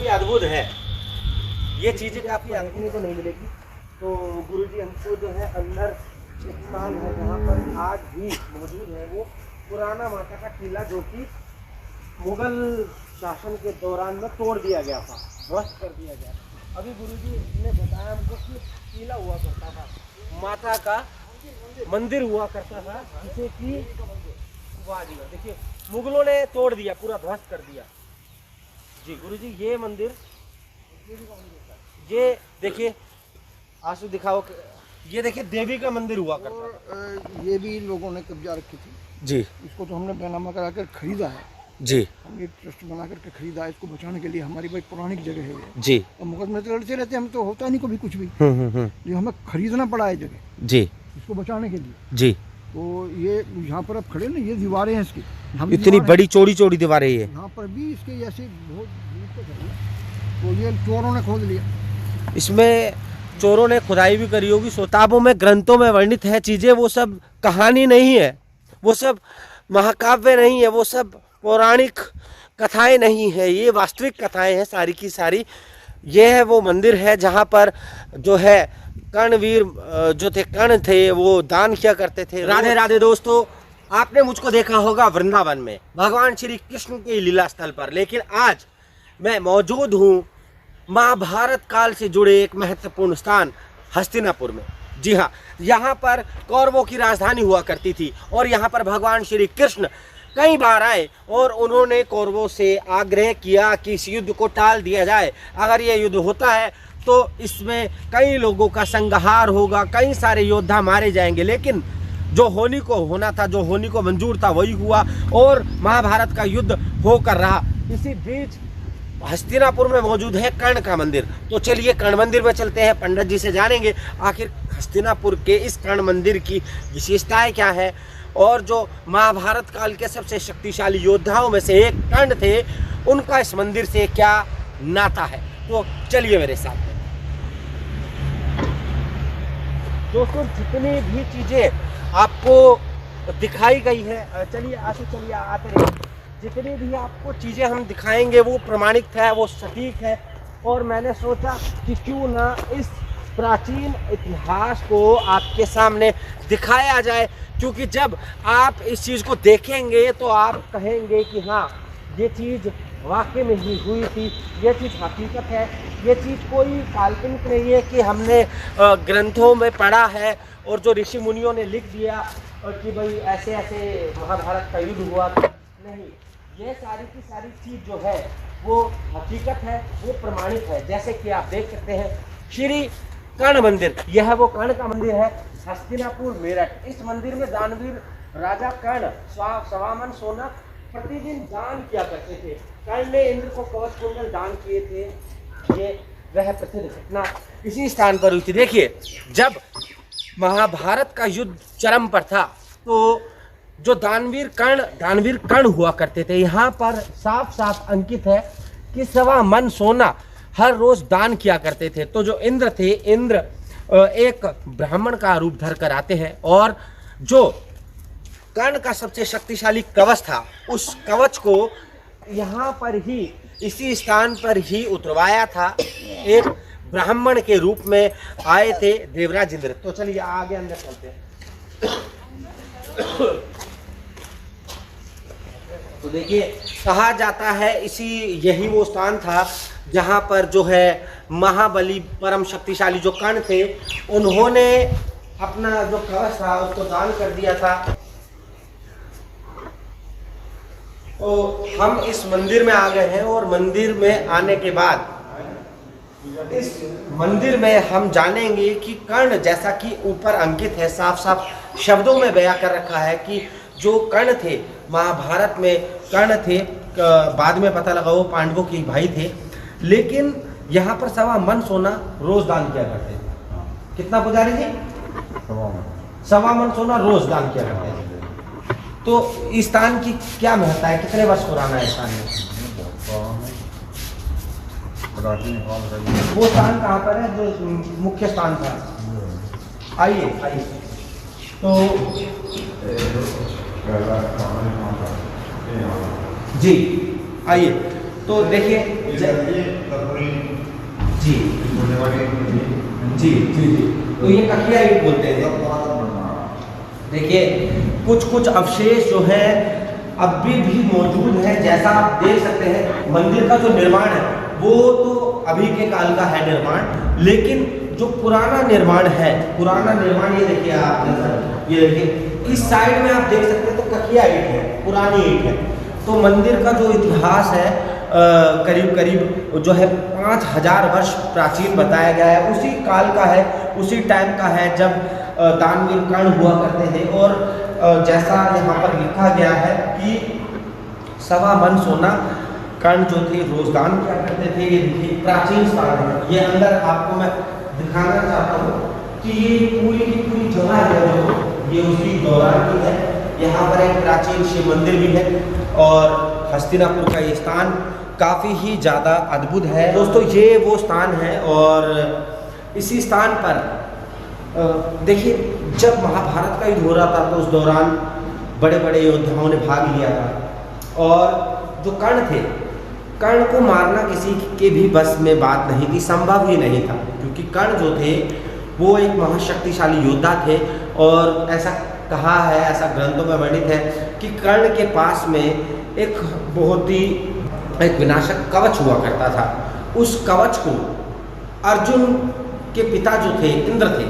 काफ़ी अद्भुत है। ये चीज़ें काफ़ी देखने को नहीं मिलेगी। तो गुरुजी हमको जो है अंदर एक स्थान है जहाँ पर आज भी मौजूद है वो पुराना माता का किला, जो कि मुगल शासन के दौरान में तोड़ दिया गया था, ध्वस्त कर दिया गया। अभी गुरुजी ने बताया हमको कि किला हुआ करता था, माता का मंदिर हुआ करता था, जिसे कि देखिए मुगलों ने तोड़ दिया, पूरा ध्वस्त कर दिया। जी गुरुजी, ये मंदिर, ये देखिए आंसू दिखाओ, ये देखिए देवी का मंदिर हुआ करता था। ये भी लोगों ने कब्जा रखी थी जी। इसको तो हमने बैनामा करा कर खरीदा है जी। हमने एक ट्रस्ट बना करके खरीदा है इसको बचाने के लिए। हमारी भाई पौराणिक जगह है ये। जी। और मुकदमे तो लड़ते रहते हम, तो होता नहीं कभी कुछ भी। ये हमें खरीदना पड़ा है जगह जी इसको बचाने के लिए। जी। तो ये यहाँ पर अब खड़े ना, ये दीवारें हैं इसकी, इतनी बड़ी चौड़ी चौड़ी दीवारें ये। यहाँ पर भी इसके ऐसे बहुत दूर तक है। तो ये चोरों ने खोद लिया। इसमें चोरों ने खुदाई भी करी होगी। किताबों में, ग्रंथों में वर्णित है चीज़ें, वो सब कहानी नहीं है, वो सब महाकाव्य नहीं है, वो सब पौराणिक कथाएं नहीं है, ये वास्तविक कथाएं हैं सारी की सारी। ये है वो मंदिर है जहाँ पर जो है कर्णवीर जो थे, कर्ण थे, वो दान किया करते थे। राधे राधे दोस्तों, आपने मुझको देखा होगा वृंदावन में भगवान श्री कृष्ण के लीला स्थल पर, लेकिन आज मैं मौजूद हूँ महाभारत काल से जुड़े एक महत्वपूर्ण स्थान हस्तिनापुर में। जी हाँ, यहाँ पर कौरवों की राजधानी हुआ करती थी और यहाँ पर भगवान श्री कृष्ण कई बार आए और उन्होंने कौरवों से आग्रह किया कि इस युद्ध को टाल दिया जाए। अगर ये युद्ध होता है तो इसमें कई लोगों का संहार होगा, कई सारे योद्धा मारे जाएंगे। लेकिन जो होने को होना था, जो होने को मंजूर था, वही हुआ और महाभारत का युद्ध होकर रहा। इसी बीच हस्तिनापुर में मौजूद है कर्ण का मंदिर। तो चलिए कर्ण मंदिर में चलते हैं, पंडित जी से जानेंगे आखिर हस्तिनापुर के इस कर्ण मंदिर की विशेषताएं क्या है और जो महाभारत काल के सबसे शक्तिशाली योद्धाओं में से एक कर्ण थे, उनका इस मंदिर से क्या नाता है। तो चलिए मेरे साथ में। दोस्तों, जितनी भी चीजें आपको दिखाई गई है, चलिए आते रहिए। जितनी भी आपको चीज़ें हम दिखाएंगे वो प्रमाणिक है, वो सटीक है। और मैंने सोचा कि क्यों ना इस प्राचीन इतिहास को आपके सामने दिखाया जाए, क्योंकि जब आप इस चीज़ को देखेंगे तो आप कहेंगे कि हाँ, ये चीज़ वाकई में ही हुई थी, ये चीज़ हकीकत है, ये चीज़ कोई काल्पनिक नहीं है कि हमने ग्रंथों में पढ़ा है और जो ऋषि मुनियों ने लिख दिया और कि भाई ऐसे ऐसे महाभारत का युद्ध हुआ। नहीं, ये सारी की सारी चीज़ जो है वो हकीकत है, वो प्रमाणित है। जैसे कि आप देख सकते हैं श्री कर्ण मंदिर, यह वो कर्ण का मंदिर है, हस्तिनापुर मेरठ। इस मंदिर में दानवीर राजा कर्ण सवामन सोना प्रतिदिन दान किया करते थे। कर्ण ने इंद्र को कवच कुंडल दान किए थे। ये वह प्रसिद्ध घटना इसी स्थान पर हुई थी। देखिए, जब महाभारत का युद्ध चरम पर था तो जो दानवीर कर्ण हुआ करते थे, यहाँ पर साफ साफ अंकित है कि 1.25 मन सोना हर रोज दान किया करते थे। तो जो इंद्र थे, इंद्र एक ब्राह्मण का रूप धर कर आते हैं और जो कर्ण का सबसे शक्तिशाली कवच था, उस कवच को यहाँ पर ही, इसी स्थान पर ही उतरवाया था। एक ब्राह्मण के रूप में आए थे देवराज इंद्र। तो चलिए आगे अंदर चलते हैं। तो देखिए, कहा जाता है यही वो स्थान था जहाँ पर जो है महाबली परम शक्तिशाली जो कर्ण थे, उन्होंने अपना जो कवच था उसको दान कर दिया था। तो हम इस मंदिर में आ गए हैं और मंदिर में आने के बाद इस मंदिर में हम जानेंगे कि कर्ण, जैसा कि ऊपर अंकित है, साफ साफ शब्दों में बयां कर रखा है कि जो कर्ण थे, महाभारत में कर्ण थे, बाद में पता लगा वो पांडवों के भाई थे। लेकिन यहाँ पर 1.25 मन सोना रोज दान किया करते थे। कितना पुजारी जी? 1.25 मन सोना रोज दान किया करते थे। तो इस स्थान की क्या महत्ता है, कितने वर्ष पुराना है स्थान में? वो स्थान कहाँ पर है जो मुख्य स्थान था? आइए तो जी आइए। तो देखिए, जी होने वाली जी जी जी। तो ये ककिया ईंट बोलते हैं। देखिए कुछ कुछ अवशेष जो है अभी भी मौजूद है। जैसा आप देख सकते हैं मंदिर का जो निर्माण है वो तो अभी के काल का है निर्माण, लेकिन जो पुराना निर्माण है, पुराना निर्माण ये देखिए आप, ये देखिए इस साइड में आप देख सकते हैं तो ककिया ईंट है, पुरानी ईंट है। तो मंदिर का जो इतिहास है करीब करीब जो है 5000 वर्ष प्राचीन बताया गया है। उसी काल का है, उसी टाइम का है जब दानवीर कर्ण हुआ करते थे। और जैसा यहाँ पर लिखा गया है कि 1.25 मन सोना कर्ण जो थे रोजदान किया करते थे। ये देखिए प्राचीन स्थान है। ये अंदर आपको मैं दिखाना चाहता हूँ कि ये पूरी की पूरी जगह है जो ये उसी दौरान की है। यहाँ पर एक प्राचीन शिव मंदिर भी है और हस्तिनापुर का ये स्थान काफ़ी ही ज़्यादा अद्भुत है। दोस्तों ये वो स्थान है और इसी स्थान पर देखिए जब महाभारत का युद्ध हो रहा था तो उस दौरान बड़े बड़े योद्धाओं ने भाग लिया था और जो कर्ण थे, कर्ण को मारना किसी के भी बस में बात नहीं थी, संभव ही नहीं था, क्योंकि कर्ण जो थे वो एक महाशक्तिशाली योद्धा थे। और ऐसा कहा है, ऐसा ग्रंथों में वर्णित है कि कर्ण के पास में एक बहुत ही एक विनाशक कवच हुआ करता था। उस कवच को अर्जुन के पिता जो थे इंद्र थे,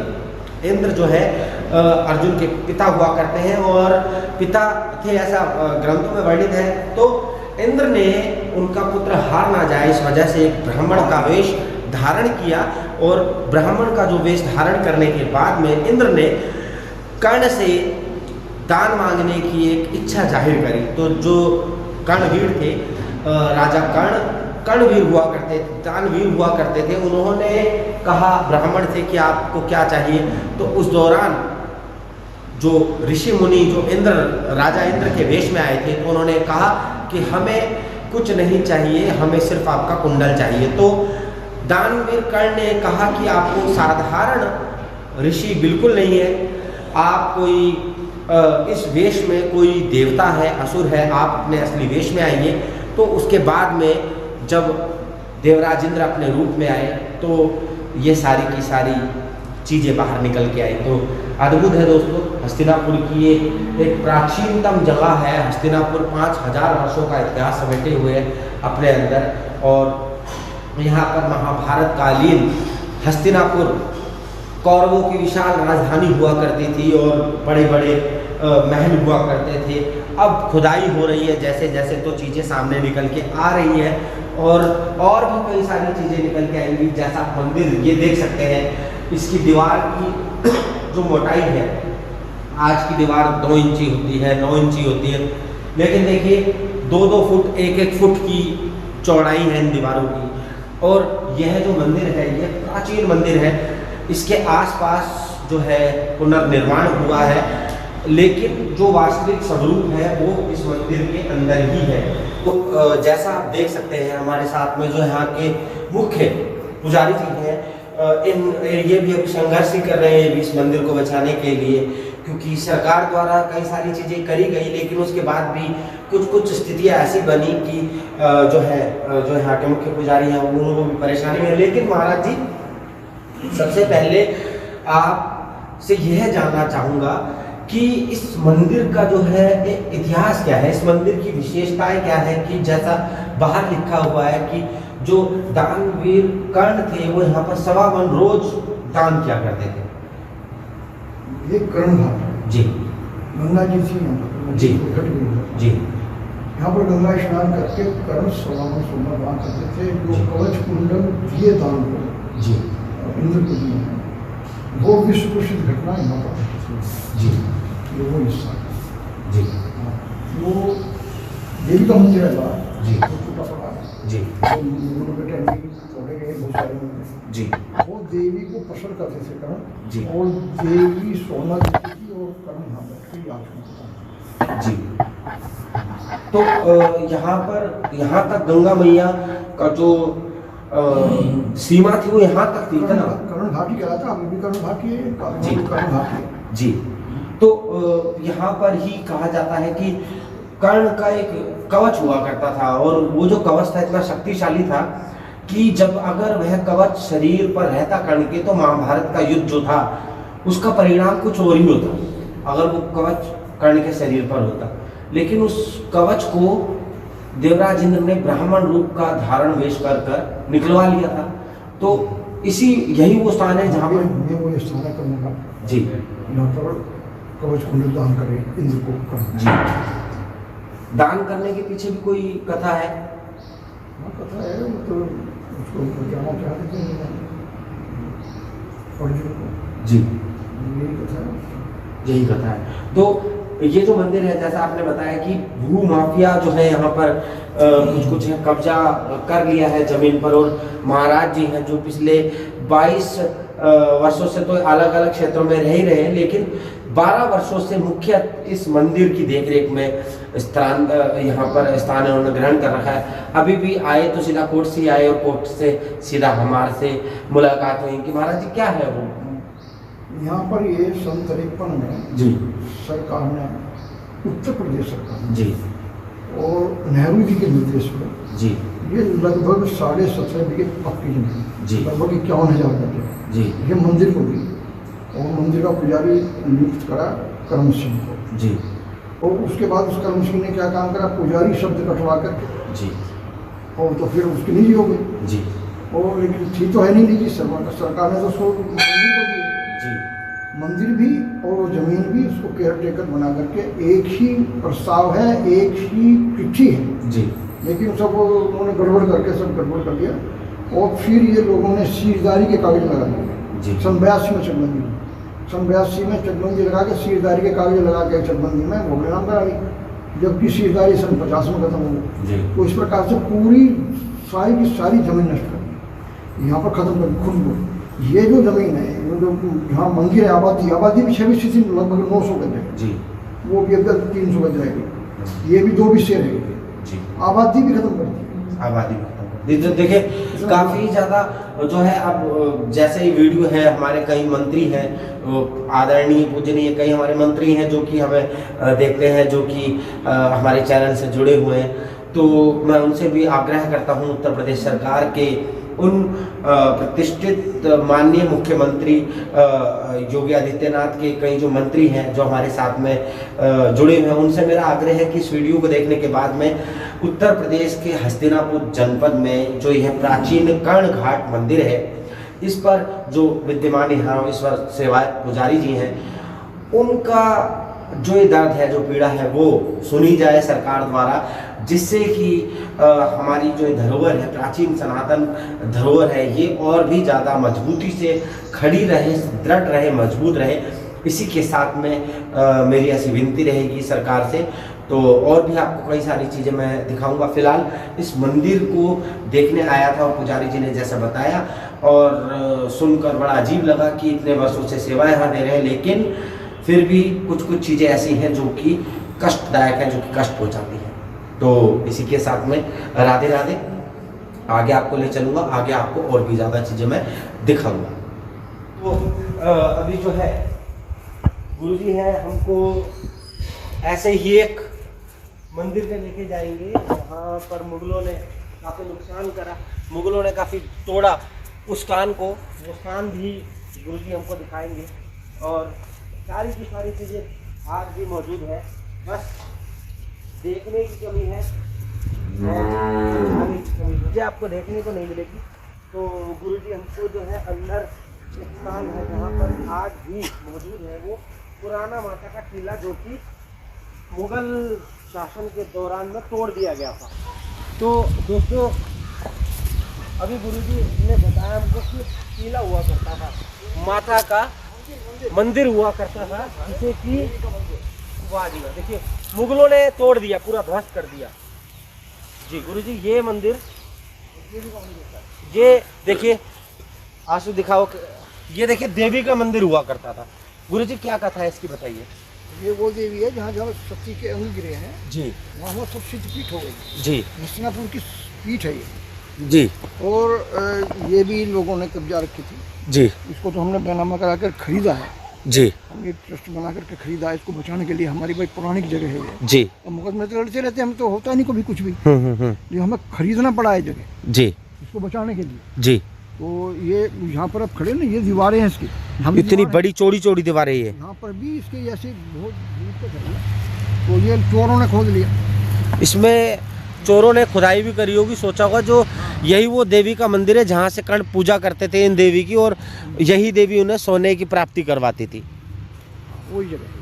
इंद्र जो है अर्जुन के पिता हुआ करते हैं और पिता थे ऐसा ग्रंथों में वर्णित है। तो इंद्र ने उनका पुत्र हार ना जाए इस वजह से एक ब्राह्मण का वेश धारण किया और ब्राह्मण का जो वेश धारण करने के बाद में इंद्र ने कर्ण से दान मांगने की एक इच्छा जाहिर करी। तो जो कर्णवीर थे, राजा कर्णवीर हुआ करते थे, दानवीर हुआ करते थे, उन्होंने कहा ब्राह्मण से कि आपको क्या चाहिए। तो उस दौरान जो ऋषि मुनि जो इंद्र राजा इंद्र के वेश में आए थे तो उन्होंने कहा कि हमें कुछ नहीं चाहिए, हमें सिर्फ आपका कुंडल चाहिए। तो दानवीर कर्ण ने कहा कि आपको साधारण ऋषि बिल्कुल नहीं है, आप कोई इस वेश में कोई देवता है, असुर है, आप अपने असली वेश में आइए। तो उसके बाद में जब देवराज इंद्र अपने रूप में आए तो ये सारी की सारी चीज़ें बाहर निकल के आई। तो अद्भुत है दोस्तों, हस्तिनापुर की ये एक प्राचीनतम जगह है। हस्तिनापुर 5000 वर्षों का इतिहास समेटे हुए है अपने अंदर और यहाँ पर महाभारत कालीन हस्तिनापुर कौरवों की विशाल राजधानी हुआ करती थी और बड़े बड़े महल हुआ करते थे। अब खुदाई हो रही है जैसे जैसे तो चीज़ें सामने निकल के आ रही हैं और भी कई सारी चीज़ें निकल के आएंगी। जैसा मंदिर ये देख सकते हैं, इसकी दीवार की जो मोटाई है, आज की दीवार 2 इंची होती है, 9 इंची होती है, लेकिन देखिए 2-2 फुट 1-1 फुट की चौड़ाई है इन दीवारों की। और यह जो मंदिर है ये प्राचीन मंदिर है। इसके आसपास जो है पुनर्निर्माण हुआ है, लेकिन जो वास्तविक स्वरूप है वो इस मंदिर के अंदर ही है। तो जैसा आप देख सकते हैं हमारे साथ में जो यहाँ के मुख्य पुजारी जी हैं, ये भी अभी संघर्ष ही कर रहे हैं इस मंदिर को बचाने के लिए, क्योंकि सरकार द्वारा कई सारी चीज़ें करी गई, लेकिन उसके बाद भी कुछ स्थितियाँ ऐसी बनी कि जो यहाँ के मुख्य पुजारी हैं उनको भी परेशानी है। लेकिन महाराज जी, सबसे पहले आपसे यह जानना चाहूँगा कि इस मंदिर का जो है इतिहास क्या है, इस मंदिर की विशेषताएं क्या है कि जैसा बाहर लिखा हुआ है कि जो दानवीर कर्ण थे वो यहाँ पर 1.25 मन रोज दान किया करते थे। ये कर्ण घाट जी, गंगा जी थी यहाँ पर जी जी, यहाँ पर गंगा स्नान करके कर्ण 1.25 मन सोना दान करते थे। जो कवच कुंडल दिए दान को जी, इंद्र को दिए हैं, वो विश्व प्रसिद्ध घटना यहाँ पर जी, ये वो हिस्सा जी, वो देवी का मंदिर है बाहर जी, छोटा पड़ा जी, जी, वो देवी को पसंद करते थे कर्ण जी, और देवी सोना देती थी और कर्ण यहाँ बैठ के याद करता जी। तो यहाँ तक गंगा मैया का जो सीमा थी वो यहाँ तक थी ना? कर्ण घाटी कहलाता था, अभी भी कर्ण घाटी है, जी, कर्ण घाटी जी। तो यहाँ पर ही कहा जाता है कि कर्ण का एक कवच हुआ करता था और वो जो कवच था इतना शक्तिशाली था कि जब अगर वह कवच शरीर पर रहता कर्ण के तो महाभारत का युद्ध जो था उसका परिणाम कुछ और ही होता, अगर वो कवच कर्ण के शरीर पर होता। लेकिन उस कवच को देवराज इंद्र ने ब्राह्मण रूप का धारण वेश कर निकलवा लिया था। तो इसी यही वो स्थान है जहाँ पर वो स्थान करने का जी यहाँ पर कवच कुंडल दान करें इंद्र को करना। जी, दान करने के पीछे भी कोई कथा है? हाँ कथा है, मतलब उसको बचाना चाहते थे अर्जुन को। जी, यही कथा है। यही कथा है। तो ये जो मंदिर है, जैसा आपने बताया कि भू माफिया जो है यहाँ पर कुछ कुछ है कब्जा कर लिया है जमीन पर, और महाराज जी हैं जो पिछले 22 वर्षों से तो अलग अलग क्षेत्रों में रह ही रहे हैं, लेकिन 12 वर्षों से मुख्य इस मंदिर की देखरेख में स्थान यहाँ पर स्थान उन्होंने ग्रहण कर रखा है। अभी भी आए तो सीधा कोर्ट से आए और कोर्ट से सीधा हमारे से मुलाकात हुई कि महाराज जी क्या है वो यहाँ पर ये सन 53 में जी सरकार ने, उत्तर प्रदेश सरकार ने जी और नेहरू जी के निर्देश में जी ये लगभग 17.5 बीघे पक्की जमीन जी लगभग 51,000 गड्ढे जी ये मंदिर को दी और मंदिर का पुजारी नियुक्त करा करम सिंह को जी। और उसके बाद उस करम सिंह ने क्या काम करा, पुजारी शब्द कटवा कर जी और तो फिर उसकी निजी हो गई जी और लेकिन थी तो है नहीं निजी, सरकार ने तो उसको मंदिर को दी जी। मंदिर भी और वो जमीन भी उसको केयर टेकर बना करके एक ही प्रस्ताव है, एक ही चिट्ठी है जी। लेकिन सब उन्होंने गड़बड़ करके सब गड़बड़ कर दिया और फिर ये लोगों ने सीरदारी के कागज लगा दिए। सन 82 में चकबंदी, सन 82 में चकबंदी लगा के सीरदारी के कागज लगा के चकबंदी में भोगले नाम करा दी, जबकि सीरदारी सन 50 में खत्म हो गई। तो इस प्रकार से पूरी सारी की सारी जमीन नष्ट कर दी, यहाँ पर खत्म कर दी खुद को। ये जो जमीन है जो जहाँ मंदिर है, आबादी भी 26 थी लगभग 900 गज है, वो भी अब 300 गज रहेगी, ये भी 2 भी शेर है, आबादी भी खत्म कर दी। आबादी तो देखिए काफ़ी ज़्यादा जो है। अब जैसे ही वीडियो है, हमारे कई मंत्री हैं आदरणीय पूजनीय, कई हमारे मंत्री हैं जो कि हमें देखते हैं, जो कि हमारे चैनल से जुड़े हुए हैं। तो मैं उनसे भी आग्रह करता हूं, उत्तर प्रदेश सरकार के उन प्रतिष्ठित माननीय मुख्यमंत्री योगी आदित्यनाथ के कई जो मंत्री हैं जो हमारे साथ में जुड़े हुए हैं, उनसे मेरा आग्रह है कि इस वीडियो को देखने के बाद में उत्तर प्रदेश के हस्तिनापुर जनपद में जो यह प्राचीन कर्ण घाट मंदिर है, इस पर जो विद्यमान यहाँ ईश्वर सेवायत पुजारी जी हैं, उनका जो ये दर्द है, जो पीड़ा है, वो सुनी जाए सरकार द्वारा, जिससे कि हमारी जो धरोहर है, प्राचीन सनातन धरोहर है, ये और भी ज़्यादा मजबूती से खड़ी रहे, दृढ़ रहे, मजबूत रहे। इसी के साथ में मेरी ऐसी विनती रहेगी सरकार से। तो और भी आपको कई सारी चीज़ें मैं दिखाऊंगा। फिलहाल इस मंदिर को देखने आया था और पुजारी जी ने जैसा बताया और सुनकर बड़ा अजीब लगा कि इतने वर्षों से सेवा यहाँ दे रहे हैं, लेकिन फिर भी कुछ कुछ चीज़ें ऐसी हैं जो कि कष्टदायक हैं, जो कि कष्ट पहुँचाती हैं। तो इसी के साथ में राधे राधे, आगे आपको ले चलूँगा, आगे आपको और भी ज़्यादा चीज़ें मैं दिखाऊंगा। तो अभी जो है गुरुजी हैं, हमको ऐसे ही एक मंदिर में लेके जाएंगे जहाँ पर मुगलों ने काफ़ी नुकसान करा, मुगलों ने काफ़ी तोड़ा उस स्थान को, वो स्थान भी गुरुजी हमको दिखाएंगे। और सारी की सारी चीज़ें आज भी मौजूद है, बस देखने की कमी है और मुझे आपको देखने को नहीं मिलेगी। तो गुरुजी हमको जो है अंदर एक स्थान है जहाँ पर आज भी मौजूद है, वो पुराना माता का किला, जो कि मुगल शासन के दौरान में तोड़ दिया गया था। तो दोस्तों अभी गुरुजी ने बताया हमको कि किला हुआ करता था, माता का मंदिर हुआ करता था, जिसे कि वादिया देखिए मुगलों ने तोड़ दिया, पूरा ध्वस्त कर दिया। जी गुरुजी, ये मंदिर, ये देखिए आंसू दिखाओ, ये देखिए देवी का मंदिर हुआ करता था। गुरुजी क्या कथा है इसकी बताइए। ये वो देवी है जहाँ जहाँ सती के अंग गिरे हैं जी, वहाँ सब सिद्धपीठ हो गई जी, हस्तिनापुर की पीठ है ये जी। और ये भी लोगों ने कब्जा रखी थी जी, इसको तो हमने बैनामा करा कर खरीदा है जी, हम ये ट्रस्ट बना करके खरीदा है इसको बचाने के लिए। हमारी भाई पौराणिक जगह है ये जी। और मुकदमे तो लड़ते रहते हम तो होता नहीं कभी कुछ भी, जो हमें खरीदना पड़ा है जगह। जी, इसको बचाने के लिए। जी। तो ये यहाँ पर अब खड़े ना, ये दीवारें हैं इसकी, हम इतनी बड़ी चौड़ी चौड़ी दीवारें ये। यहाँ पर भी इसके ऐसे बहुत दूर तक है, तो ये चोरों ने खोद लिया। इसमें चोरों ने खुदाई भी करी होगी, सोचा होगा जो यही वो देवी का मंदिर है जहाँ से कर्ण पूजा करते थे इन देवी की, और यही देवी उन्हें सोने की प्राप्ति करवाती थी। वही जगह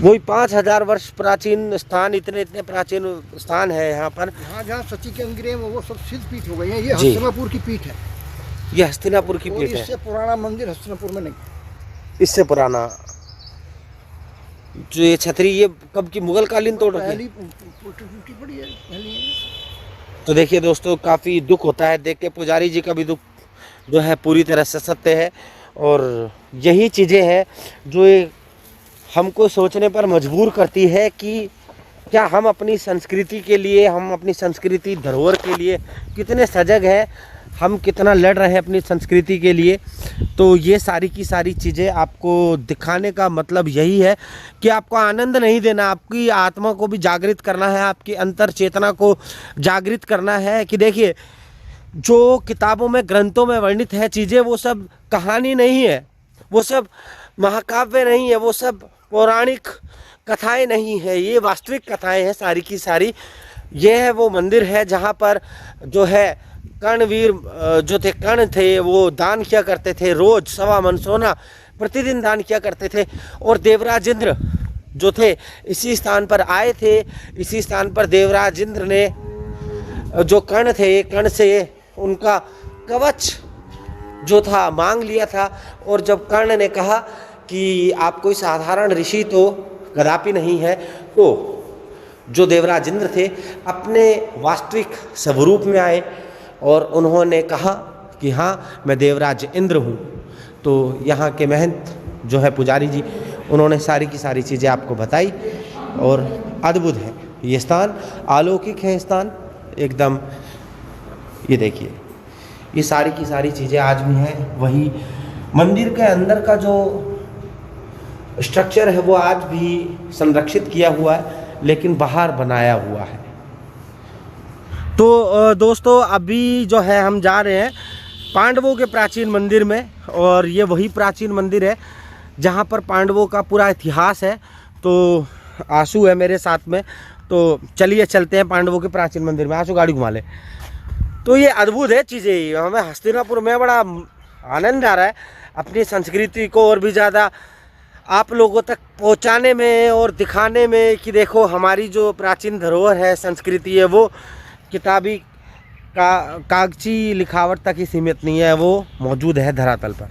वही 5000 वर्ष प्राचीन स्थान, इतने प्राचीन स्थान है यहाँ पर। जहाँ सची के अंग्रेज वो सब सिद्ध पीठ हो गई है। ये जी। हस्तिनापुर की पीठ है। ये हस्तिनापुर की और पीठ है। इससे पुराना मंदिर हस्तिनापुर में नहीं। इससे पुराना जो ये छतरी, ये कब की, मुगल कालीन तोड़ रखी है। पहली टूटी पड़ी है पहली। तो देखिए दोस्तों, काफ़ी दुख होता है देख के, पुजारी जी का भी दुख जो है पूरी तरह से सत्य है। और यही चीज़ें हैं जो हमको सोचने पर मजबूर करती है कि क्या हम अपनी संस्कृति के लिए, हम अपनी संस्कृति धरोहर के लिए कितने सजग हैं, हम कितना लड़ रहे हैं अपनी संस्कृति के लिए। तो ये सारी की सारी चीज़ें आपको दिखाने का मतलब यही है कि आपको आनंद नहीं देना, आपकी आत्मा को भी जागृत करना है, आपकी अंतर चेतना को जागृत करना है कि देखिए जो किताबों में, ग्रंथों में वर्णित है चीज़ें, वो सब कहानी नहीं है, वो सब महाकाव्य नहीं है, वो सब पौराणिक कथाएं नहीं है, ये वास्तविक कथाएं हैं सारी की सारी। ये है वो मंदिर है जहाँ पर जो है कर्णवीर जो थे, कर्ण थे, वो दान किया करते थे, रोज 1.25 मन सोना प्रतिदिन दान किया करते थे। और देवराज इंद्र जो थे इसी स्थान पर आए थे, इसी स्थान पर देवराज इंद्र ने जो कर्ण थे, कर्ण से उनका कवच जो था मांग लिया था। और जब कर्ण ने कहा कि आप कोई साधारण ऋषि तो कदापि नहीं है, तो जो देवराज इंद्र थे अपने वास्तविक स्वरूप में आए और उन्होंने कहा कि हाँ, मैं देवराज इंद्र हूँ। तो यहाँ के महंत जो है पुजारी जी, उन्होंने सारी की सारी चीज़ें आपको बताई और अद्भुत है ये स्थान, अलौकिक है स्थान एकदम। ये देखिए, ये सारी की सारी चीज़ें आज भी हैं। वही मंदिर के अंदर का जो स्ट्रक्चर है वो आज भी संरक्षित किया हुआ है, लेकिन बाहर बनाया हुआ है। तो दोस्तों, अभी जो है हम जा रहे हैं पांडवों के प्राचीन मंदिर में, और ये वही प्राचीन मंदिर है जहाँ पर पांडवों का पूरा इतिहास है। तो आंसू है मेरे साथ में, तो चलिए चलते हैं पांडवों के प्राचीन मंदिर में। आंसू गाड़ी घुमा ले। तो ये अद्भुत है चीज़ें, हमें हस्तिनापुर में बड़ा आनंद आ रहा है अपनी संस्कृति को और भी ज़्यादा आप लोगों तक पहुंचाने में और दिखाने में कि देखो हमारी जो प्राचीन धरोहर है, संस्कृति है, वो किताबी कागजी लिखावट तक ही सीमित नहीं है, वो मौजूद है धरातल पर।